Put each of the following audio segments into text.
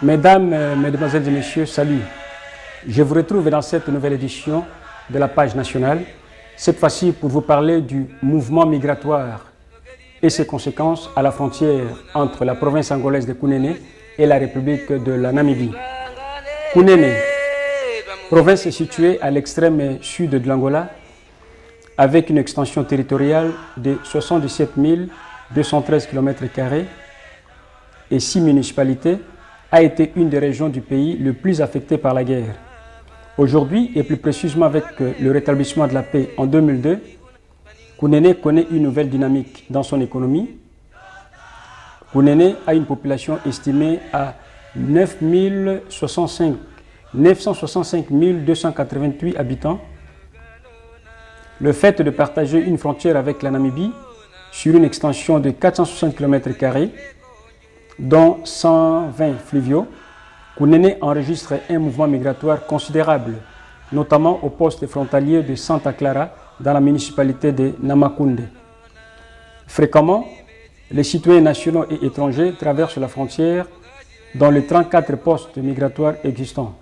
Mesdames, Mesdemoiselles et Messieurs, salut. Je vous retrouve dans cette nouvelle édition de la page nationale, cette fois-ci pour vous parler du mouvement migratoire et ses conséquences à la frontière entre la province angolaise de Kunene et la République de la Namibie. Kunene, province située à l'extrême sud de l'Angola, avec une extension territoriale de 77 213 km² et 6 municipalités, a été une des régions du pays le plus affectée par la guerre. Aujourd'hui, et plus précisément avec le rétablissement de la paix en 2002, Kunene connaît une nouvelle dynamique dans son économie. Kunene a une population estimée à 965 288 habitants. Le fait de partager une frontière avec la Namibie sur une extension de 460 km², dont 120 fluviaux, Kunene enregistre un mouvement migratoire considérable, notamment au poste frontalier de Santa Clara dans la municipalité de Namakunde. Fréquemment, les citoyens nationaux et étrangers traversent la frontière dans les 34 postes migratoires existants.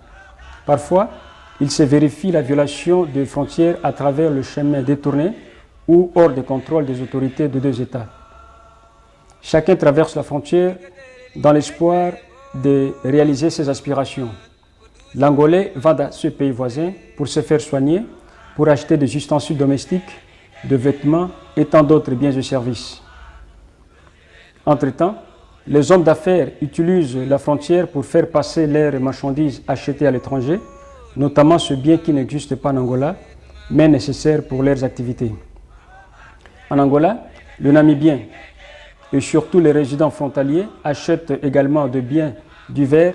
Parfois, il se vérifie la violation des frontières à travers le chemin détourné ou hors de contrôle des autorités de deux États. Chacun traverse la frontière dans l'espoir de réaliser ses aspirations. L'Angolais va dans ce pays voisin pour se faire soigner, pour acheter des ustensiles domestiques, des vêtements et tant d'autres biens et services. Entre-temps, les hommes d'affaires utilisent la frontière pour faire passer leurs marchandises achetées à l'étranger, notamment ce bien qui n'existe pas en Angola, mais nécessaire pour leurs activités. En Angola, le Namibien et surtout les résidents frontaliers achètent également des biens divers,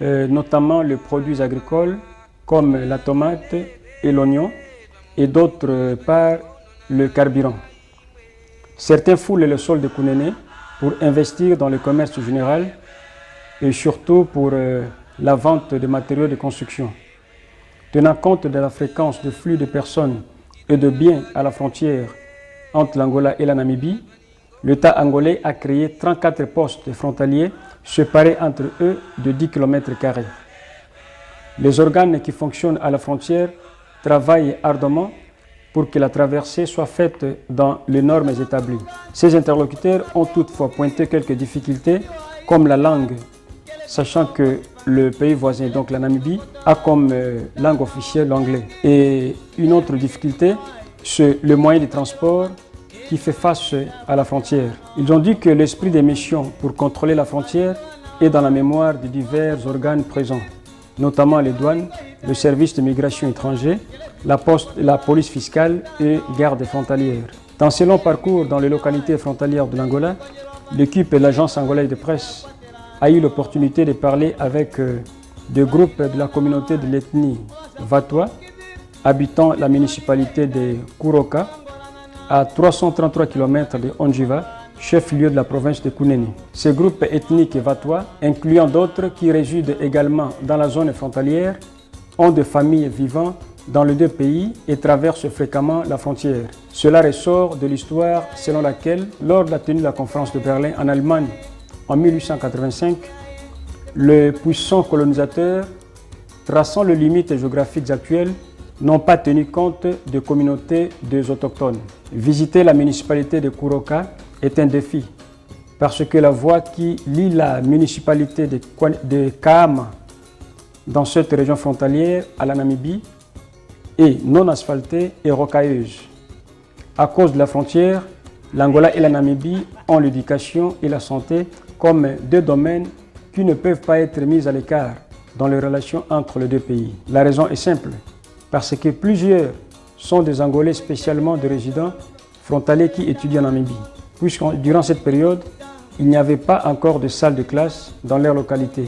notamment les produits agricoles comme la tomate et l'oignon, et d'autre part le carburant. Certains foulent le sol de Kunene pour investir dans le commerce général et surtout pour la vente de matériaux de construction. Tenant compte de la fréquence de flux de personnes et de biens à la frontière entre l'Angola et la Namibie, l'État angolais a créé 34 postes frontaliers séparés entre eux de 10 km². Les organes qui fonctionnent à la frontière travaillent ardemment pour que la traversée soit faite dans les normes établies. Ces interlocuteurs ont toutefois pointé quelques difficultés, comme la langue, sachant que le pays voisin, donc la Namibie, a comme langue officielle l'anglais. Et une autre difficulté, c'est le moyen de transport qui fait face à la frontière. Ils ont dit que l'esprit des missions pour contrôler la frontière est dans la mémoire de divers organes présents, notamment les douanes, le service de migration étranger, la poste, la police fiscale et garde frontalière. Dans ce long parcours dans les localités frontalières de l'Angola, l'équipe de l'agence angolaise de presse a eu l'opportunité de parler avec des groupes de la communauté de l'ethnie Vatwa, habitant la municipalité de Kuroka, à 333 km de Ondjiva, chef-lieu de la province de Kunene. Ces groupes ethniques Vatwa, incluant d'autres qui résident également dans la zone frontalière, ont des familles vivant dans les deux pays et traversent fréquemment la frontière. Cela ressort de l'histoire selon laquelle, lors de la tenue de la conférence de Berlin en Allemagne en 1885, les puissants colonisateurs, traçant les limites géographiques actuelles, n'ont pas tenu compte des communautés des autochtones. Visiter la municipalité de Kuroka est un défi parce que la voie qui lie la municipalité de Kahama dans cette région frontalière à la Namibie est non asphaltée et rocailleuse. À cause de la frontière, l'Angola et la Namibie ont l'éducation et la santé comme deux domaines qui ne peuvent pas être mis à l'écart dans les relations entre les deux pays. La raison est simple. Parce que plusieurs sont des Angolais spécialement des résidents frontaliers qui étudient en Namibie. Puisque durant cette période, il n'y avait pas encore de salle de classe dans leur localité.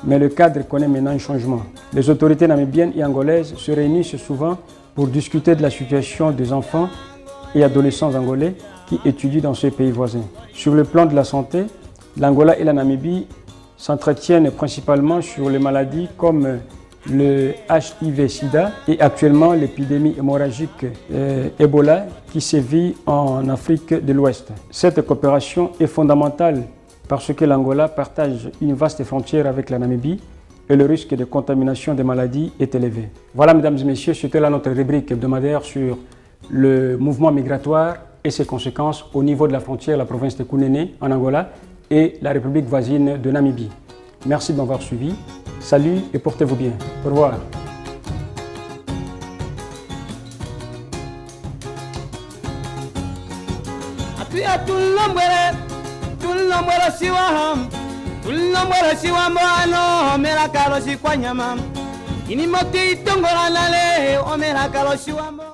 Mais le cadre connaît maintenant un changement. Les autorités namibiennes et angolaises se réunissent souvent pour discuter de la situation des enfants et adolescents angolais qui étudient dans ces pays voisins. Sur le plan de la santé, l'Angola et la Namibie s'entretiennent principalement sur les maladies comme le HIV-Sida et actuellement l'épidémie hémorragique Ebola qui sévit en Afrique de l'Ouest. Cette coopération est fondamentale parce que l'Angola partage une vaste frontière avec la Namibie et le risque de contamination des maladies est élevé. Voilà, mesdames et messieurs, c'était là notre rubrique hebdomadaire sur le mouvement migratoire et ses conséquences au niveau de la frontière, la province de Kunene en Angola et la République voisine de Namibie. Merci de m'avoir suivi. Salut et portez-vous bien. Au revoir. Ini moti tongola nale omera kalo shiwamo